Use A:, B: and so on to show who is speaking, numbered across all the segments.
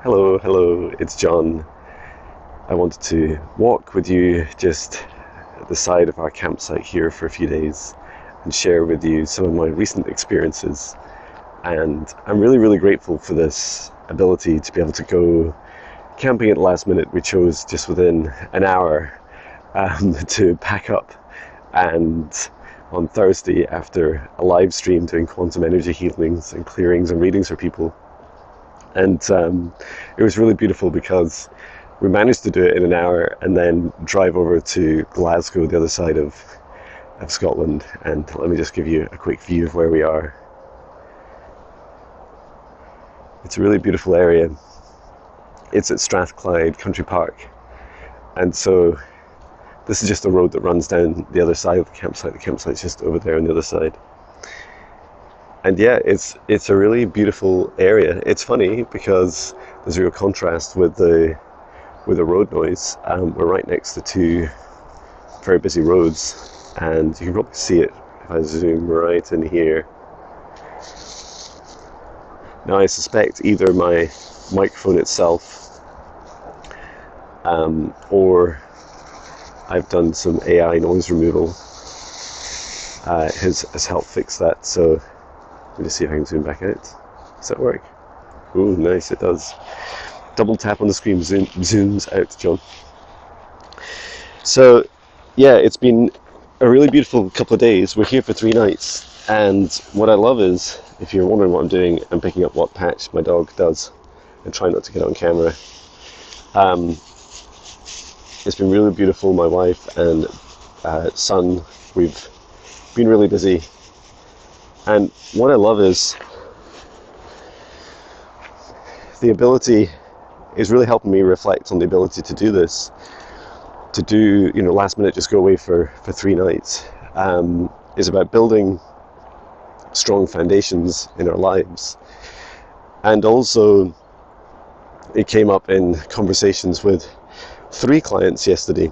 A: Hello, it's John. I wanted to walk with you just at the side of our campsite here for a few days and share with you some of my recent experiences. And I'm really grateful for this ability to be able to go camping at the last minute. We chose just within an hour to pack up, and on Thursday, after a live stream doing quantum energy healings and clearings and readings for people. And it was really beautiful because we managed to do it in an hour and then drive over to Glasgow, the other side of Scotland. And let me just give you a quick view of where we are. It's a really beautiful area. It's at Strathclyde Country Park. And so this is just a road that runs down the other side of the campsite. The campsite's just over there on the other side. And yeah, it's a really beautiful area. It's funny because there's a real contrast with the road noise. We're right next to two very busy roads, and you can probably see it if I zoom right in here. Now I suspect either my microphone itself, or I've done some AI noise removal, has helped fix that. So let me just see if I can zoom back out. Does that work? Ooh, nice, it does. Double tap on the screen, zooms out, John. So, yeah, it's been a really beautiful couple of days. We're here for 3 nights, and what I love is, if you're wondering what I'm doing, I'm picking up what Patch, my dog, does, and trying not to get on camera. It's been really beautiful. My wife and son, we've been really busy. And what I love is the ability is really helping me reflect on the ability to do this, to do, last minute just go away for 3 nights, is about building strong foundations in our lives. And also it came up in conversations with 3 clients yesterday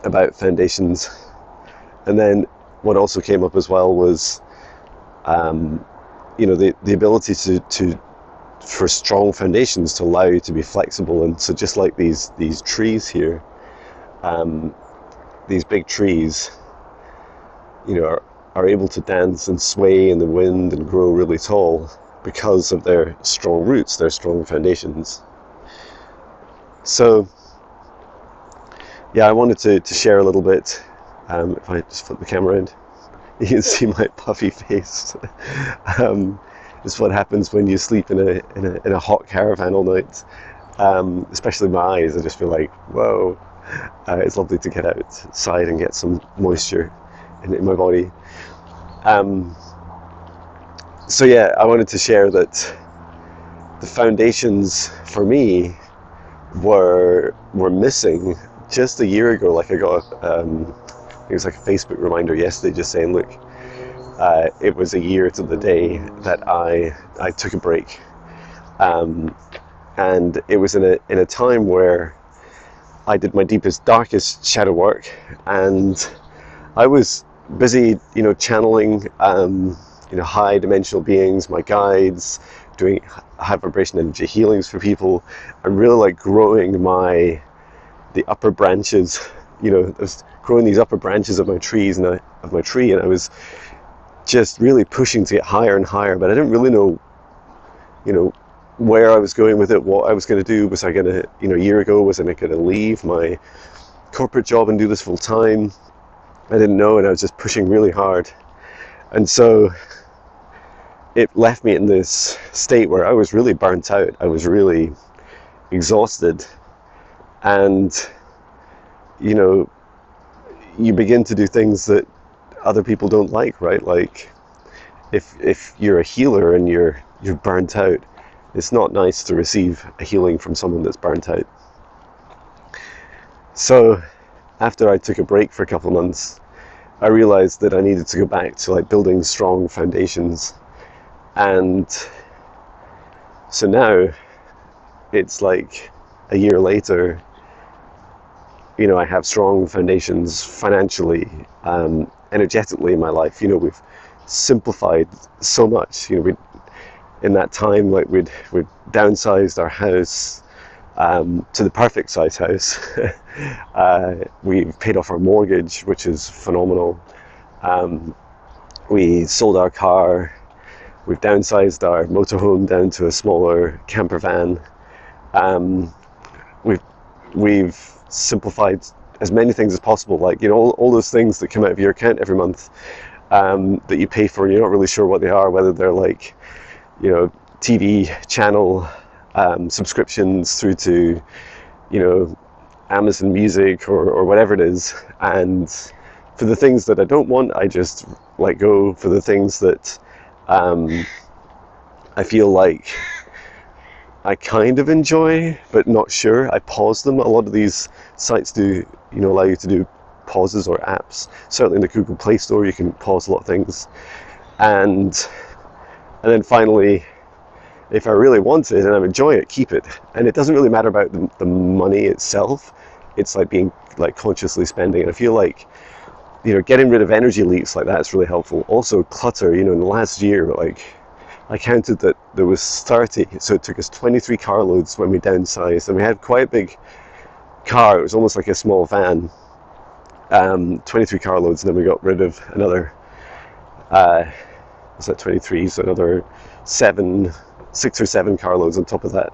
A: about foundations. And then what also came up as well was, the ability to for strong foundations to allow you to be flexible. And so just like these trees here, these big trees, are able to dance and sway in the wind and grow really tall because of their strong roots, their strong foundations. So, yeah, I wanted to share a little bit. If I just flip the camera around, you can see my puffy face. It's what happens when you sleep in a hot caravan all night. Especially my eyes, I just feel like, whoa. It's lovely to get outside and get some moisture in my body. So yeah, I wanted to share that the foundations for me were missing just a year ago. Like I got it was like a Facebook reminder yesterday just saying, look, it was a year to the day that I took a break, and it was in a time where I did my deepest, darkest shadow work, and I was busy, channeling, high dimensional beings, my guides, doing high vibration energy healings for people. I'm really like growing the upper branches. I was growing these upper branches of my tree, and I was just really pushing to get higher and higher, but I didn't really know, where I was going with it, what I was going to do. Was I going to, a year ago, was I going to leave my corporate job and do this full time? I didn't know, and I was just pushing really hard. And so it left me in this state where I was really burnt out. I was really exhausted. And, you begin to do things that other people don't like, right? Like if you're a healer and you're burnt out, it's not nice to receive a healing from someone that's burnt out. So after I took a break for a couple of months, I realized that I needed to go back to like building strong foundations. And so now it's like a year later, I have strong foundations financially, energetically in my life. We've simplified so much. in that time, like we'd downsized our house to the perfect size house. We've paid off our mortgage, which is phenomenal. We sold our car. We've downsized our motorhome down to a smaller camper van. We've simplified as many things as possible, like, you know, all those things that come out of your account every month that you pay for and you're not really sure what they are, whether they're like, you know, TV channel subscriptions through to, you know, Amazon Music or whatever it is. And for the things that I don't want, I just let go. For the things that I feel like I kind of enjoy but not sure, I pause them. A lot of these sites do, you know, allow you to do pauses, or apps. Certainly in the Google Play Store you can pause a lot of things. And then finally, if I really want it and I enjoy it, keep it. And it doesn't really matter about the money itself. It's like being like consciously spending. And I feel like, you know, getting rid of energy leaks like that is really helpful. Also clutter, you know, in the last year, like I counted that there was 30, so it took us 23 car loads when we downsized, and we had quite a big car. It was almost like a small van. 23 car loads, and then we got rid of another, was that 23? So another 6 or 7 car loads on top of that,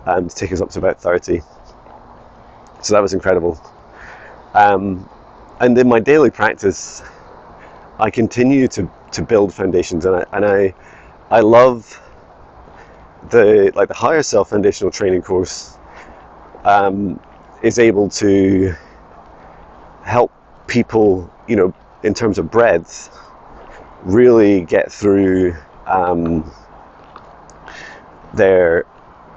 A: to take us up to about 30. So that was incredible. And in my daily practice, I continue to build foundations, and I love the higher self foundational training course. Is able to help people, you know, in terms of breadth, really get through their,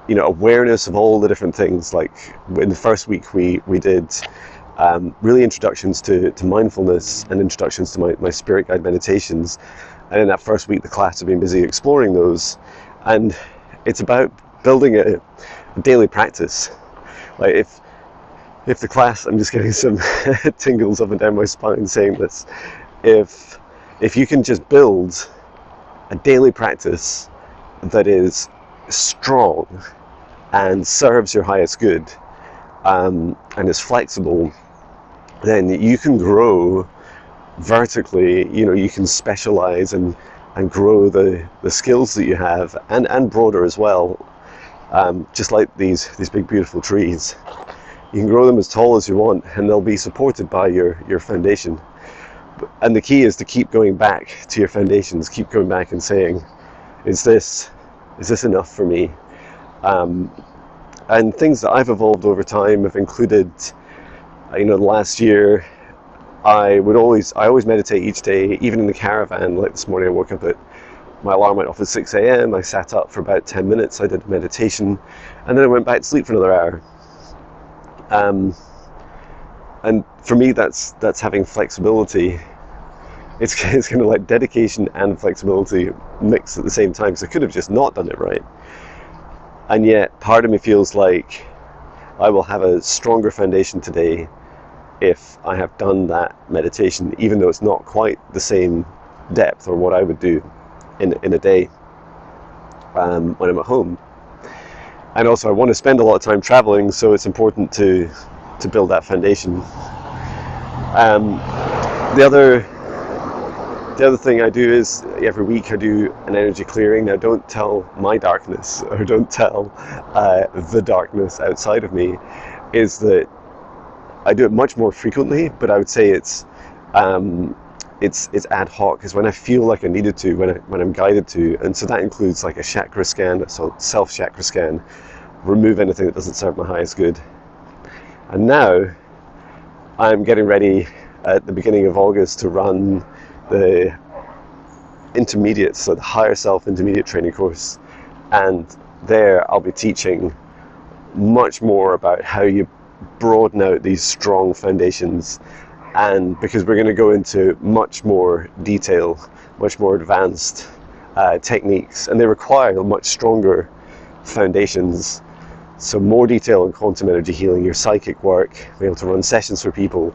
A: you know, awareness of all the different things. Like in the first week we did really introductions to mindfulness and introductions to my spirit guide meditations. And in that first week, the class have been busy exploring those. And it's about building a daily practice. Like if the class, I'm just getting some tingles up and down my spine saying this, if you can just build a daily practice that is strong and serves your highest good, and is flexible, then you can grow vertically. You know, you can specialize and grow the skills that you have, and broader as well. Just like these big beautiful trees, you can grow them as tall as you want, and they'll be supported by your foundation. And the key is to keep going back to your foundations, keep going back and saying, is this enough for me? And things that I've evolved over time have included, you know, the last year, I always meditate each day, even in the caravan. Like this morning I woke up my alarm went off at 6 a.m. I sat up for about 10 minutes, I did meditation, and then I went back to sleep for another hour. And for me, that's having flexibility. It's kind of like dedication and flexibility mixed at the same time, because I could have just not done it right. And yet part of me feels like I will have a stronger foundation today if I have done that meditation, even though it's not quite the same depth or what I would do in a day when I'm at home. And also I want to spend a lot of time traveling, so it's important to build that foundation. The other thing I do is every week I do an energy clearing. Now, don't tell my darkness, or don't tell the darkness outside of me, is that I do it much more frequently, but I would say it's ad hoc, because when I feel like I needed to, when I'm guided to. And so that includes like a chakra scan, so self chakra scan, remove anything that doesn't serve my highest good. And now I'm getting ready at the beginning of August to run the intermediate, so the higher self intermediate training course, and there I'll be teaching much more about how you broaden out these strong foundations, and because we're going to go into much more detail, much more advanced techniques, and they require much stronger foundations. So more detail on quantum energy healing, your psychic work, be able to run sessions for people,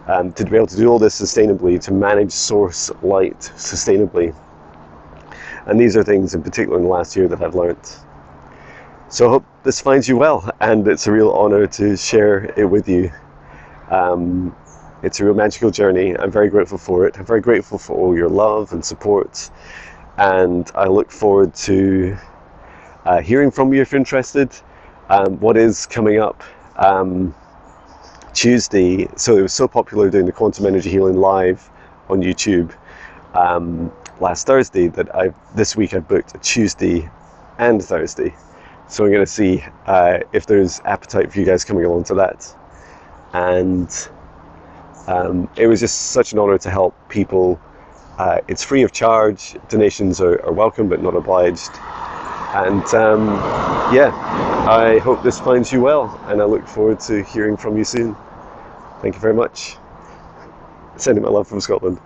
A: to be able to do all this sustainably, to manage source light sustainably. And these are things in particular in the last year that I've learned. So I hope this finds you well, and it's a real honor to share it with you. It's a real magical journey. I'm very grateful for it. I'm very grateful for all your love and support, and I look forward to hearing from you if you're interested. What is coming up Tuesday, so it was so popular doing the quantum energy healing live on YouTube last Thursday that this week I booked a Tuesday and Thursday. So I'm going to see if there's appetite for you guys coming along to that. And it was just such an honor to help people. It's free of charge. Donations are welcome but not obliged. And yeah, I hope this finds you well, and I look forward to hearing from you soon. Thank you very much. Sending my love from Scotland.